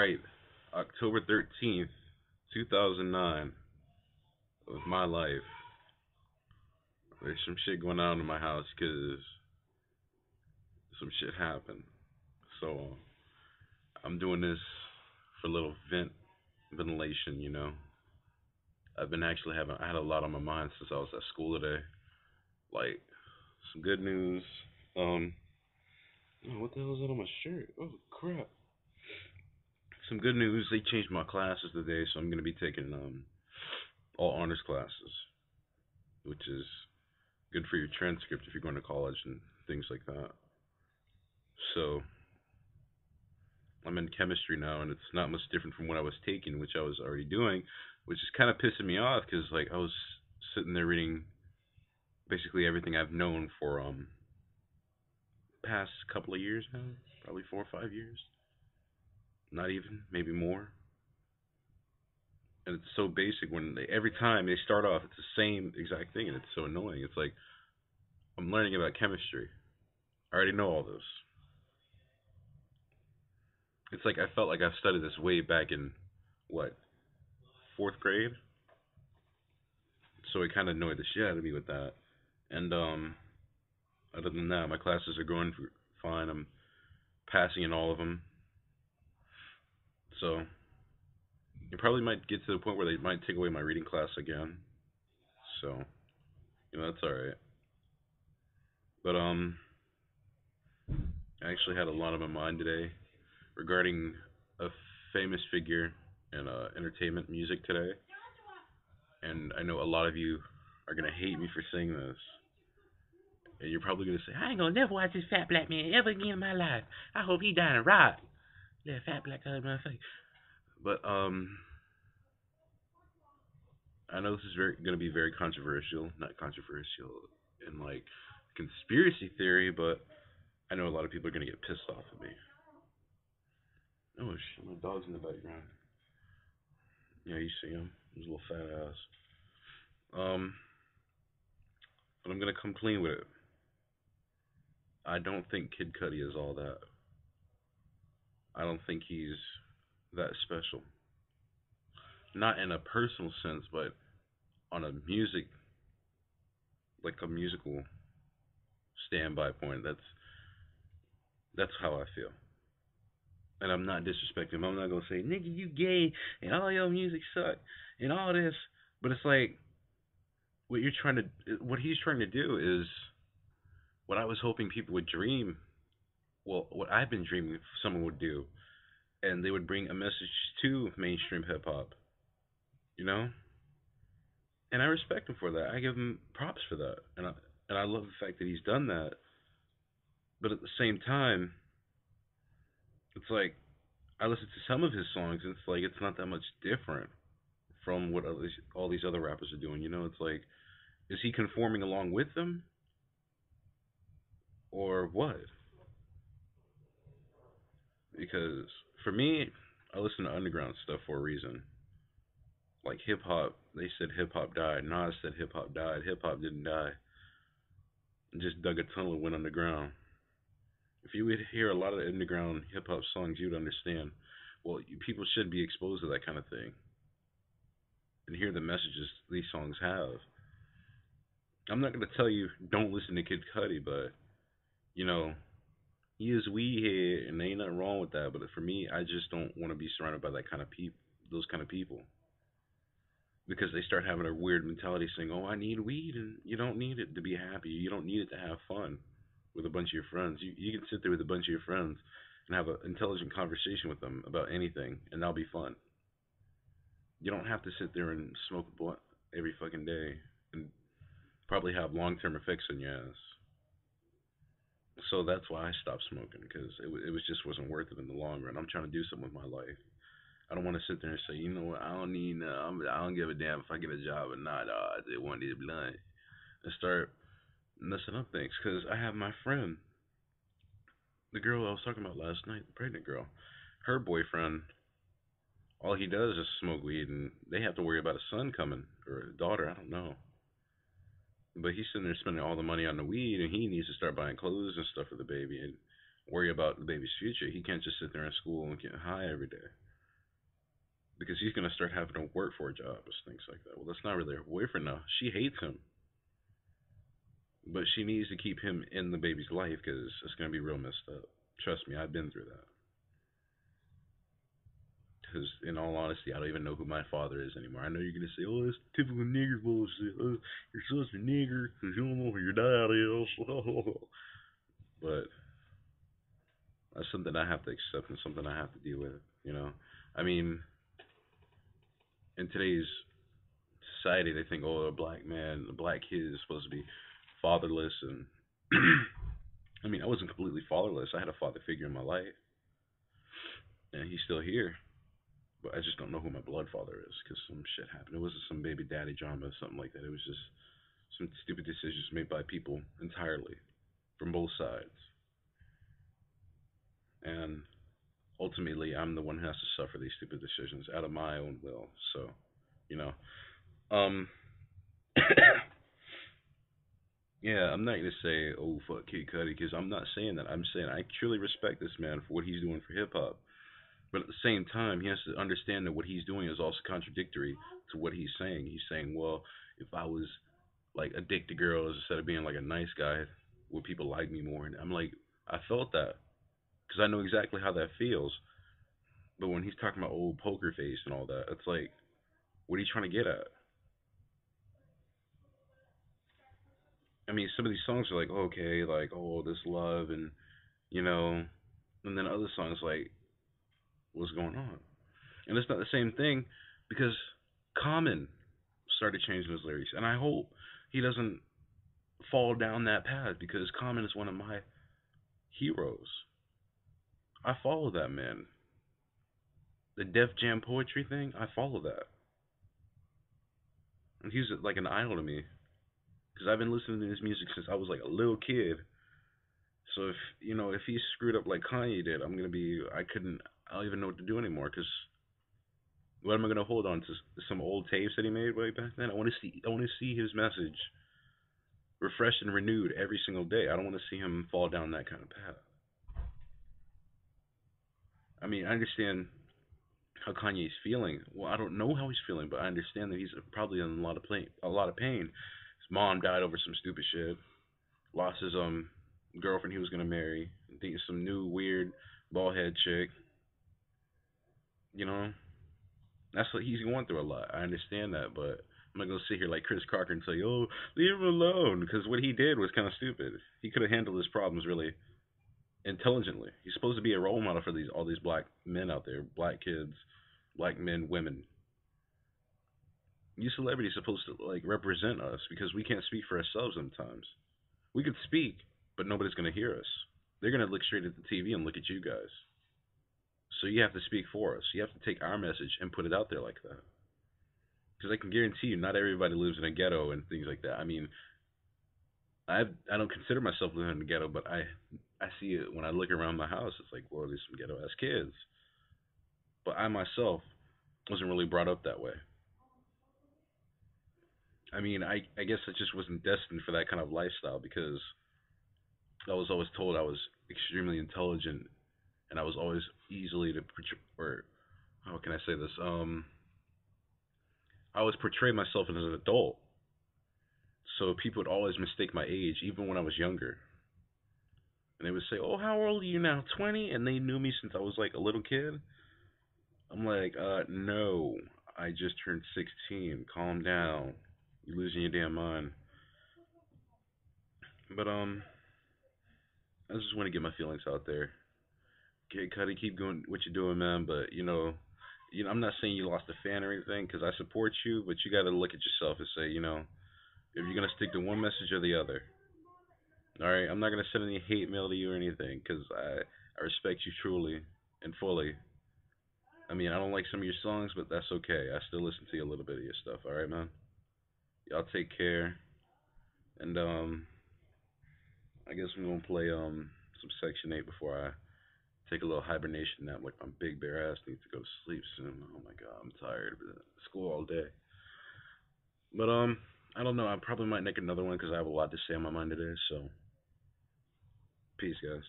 Alright, October 13th, 2009, of my life. There's some shit going on in my house because some shit happened. So, I'm doing this for a little ventilation, you know. I've been actually I had a lot on my mind since I was at school today. Like, some good news. Um, oh, what the hell is that on my shirt? Oh, crap. Some good news. They changed my classes today, so I'm going to be taking all honors classes, which is good for your transcript if you're going to college and things like that. So I'm in chemistry now, and it's not much different from what I was taking, which I was already doing, which is kind of pissing me off because like I was sitting there reading basically everything I've known for past couple of years now, probably 4 or 5 years, not even, maybe more. And it's so basic when every time they start off, it's the same exact thing, and it's so annoying. It's like I'm learning about chemistry. I already know all this. It's like I felt like I've studied this way back in what, fourth grade. So it kind of annoyed the shit out of me with that. And other than that, my classes are going fine. I'm passing in all of them. So it probably might get to the point where they might take away my reading class again. So that's all right. But I actually had a lot on my mind today regarding a famous figure in entertainment music today, and I know a lot of you are gonna hate me for saying this, and you're probably gonna say, "I ain't gonna never watch this fat black man ever again in my life. I hope he die in a rock." That fat black guy in my face. But I know this is gonna be very controversial, not controversial in like conspiracy theory, but I know a lot of people are gonna get pissed off at me. Oh shit, my dog's in the background. Yeah, you see him. His little fat ass. Um, but I'm gonna come clean with it. I don't think Kid Cudi is all that. I don't think he's that special. Not in a personal sense, but on a like a musical standby point. That's how I feel. And I'm not disrespecting him. I'm not gonna say, "Nigga, you gay," and all your music suck and all this. But it's like what he's trying to do is what I was hoping people would dream. Well, what I've been dreaming someone would do, and they would bring a message to mainstream hip hop. You know, and I respect him for that. I give him props for that, and I love the fact that he's done that. But at the same time, it's like I listen to some of his songs, and it's like it's not that much different from what all these other rappers are doing. It's like, is he conforming along with them or what? Because for me, I listen to underground stuff for a reason. Like hip hop, they said hip hop died. Nas said hip hop died. Hip hop didn't die. It just dug a tunnel and went underground. If you would hear a lot of underground hip hop songs, you'd understand. Well, people should be exposed to that kind of thing and hear the messages these songs have. I'm not gonna tell you don't listen to Kid Cudi, but you know he is weed head, and there ain't nothing wrong with that. But for me, I just don't want to be surrounded by that kind of people, those kind of people, because they start having a weird mentality, saying, "Oh, I need weed," and you don't need it to be happy. You don't need it to have fun with a bunch of your friends. You can sit there with a bunch of your friends and have an intelligent conversation with them about anything, and that'll be fun. You don't have to sit there and smoke a blunt every fucking day and probably have long term effects on your ass. So that's why I stopped smoking because it was just wasn't worth it in the long run. I'm trying to do something with my life. I don't want to sit there and say, you know what, I don't need, I don't give a damn if I get a job or not. I just want to blunt and start messing up things. Because I have my friend, the girl I was talking about last night, the pregnant girl, her boyfriend, all he does is smoke weed, and they have to worry about a son coming or a daughter. I don't know. But he's sitting there spending all the money on the weed, and he needs to start buying clothes and stuff for the baby and worry about the baby's future. He can't just sit there in school and get high every day. because he's gonna start having to work for a job and things like that. Well, that's not really her boyfriend now. She hates him, but she needs to keep him in the baby's life because it's gonna be real messed up. Trust me, I've been through that. Because in all honesty, I don't even know who my father is anymore. I know you're gonna say, "Oh, that's typical nigger bullshit. Oh, you're such a nigger because you don't know who your dad is." But that's something I have to accept and something I have to deal with. You know, I mean, in today's society, they think, "Oh, a black man, a black kid is supposed to be fatherless," and I mean, I wasn't completely fatherless. I had a father figure in my life, and he's still here. But I just don't know who my blood father is because some shit happened. It wasn't some baby daddy drama or something like that. It was just some stupid decisions made by people entirely from both sides. And ultimately, I'm the one who has to suffer these stupid decisions out of my own will. So, you know, um, yeah, I'm not gonna say, oh fuck Kid Cudi, because I'm not saying that. I'm saying I truly respect this man for what he's doing for hip hop. But at the same time, he has to understand that what he's doing is also contradictory to what he's saying. He's saying, well, if I was like a dick to girls instead of being like a nice guy, would people like me more? And I'm like, I felt that because I know exactly how that feels. But when he's talking about old poker face and all that, it's like, what are you trying to get at? I mean, some of these songs are like, okay, like, oh, this love, and you know, and then other songs like, what's going on? And it's not the same thing because Common started changing his lyrics, and I hope he doesn't fall down that path because Common is one of my heroes. I follow that man. The Def Jam poetry thing, I follow that, and he's like an idol to me because I've been listening to his music since I was like a little kid. So if if he screwed up like Kanye did, I'm gonna be I don't even know what to do anymore because what am I gonna hold on to some old tapes that he made way back then? I want to see his message refreshed and renewed every single day. I don't want to see him fall down that kind of path. I mean, I understand how Kanye's feeling. Well, I don't know how he's feeling, but I understand that he's probably in a lot of pain. A lot of pain. His mom died over some stupid shit. Lost his girlfriend he was gonna marry. Dating some new weird bald head chick. You know, that's what he's going through a lot. I understand that, but I'm not gonna sit here like Chris Crocker and say, "Oh, leave him alone," because what he did was kind of stupid. He could have handled his problems really intelligently. He's supposed to be a role model for these all these black men out there, black kids, black men, women. These celebrities supposed to like represent us because we can't speak for ourselves sometimes. We could speak, but nobody's gonna hear us. They're gonna look straight at the TV and look at you guys. So you have to speak for us. You have to take our message and put it out there like that. Because I can guarantee you, not everybody lives in a ghetto and things like that. I mean, I don't consider myself living in a ghetto, but I see it when I look around my house. It's like, well, there's some ghetto ass kids. But I myself wasn't really brought up that way. I mean, I guess I just wasn't destined for that kind of lifestyle because I was always told I was extremely intelligent and I was always easily to or how can I say this? I always portray myself as an adult, so people would always mistake my age, even when I was younger. And they would say, "Oh, how old are you now? 20?" And they knew me since I was like a little kid. I'm like, no, I just turned 16. Calm down. You're losing your damn mind. But I just want to get my feelings out there. Okay, Cuddy, keep going what you're doing, man. But I'm not saying you lost a fan or anything because I support you, but you got to look at yourself and say, if you're gonna stick to one message or the other. All right, I'm not gonna send any hate mail to you or anything because I respect you truly and fully. I mean, I don't like some of your songs, but that's okay. I still listen to a little bit of your stuff. All right, man. Y'all take care, and I guess I'm gonna play some Section 8 before I take a little hibernation nap. Like my big bear ass needs to go to sleep soon. Oh my god, I'm tired. Been at school all day. But I don't know. I probably might make another one because I have a lot to say on my mind today. So peace, guys.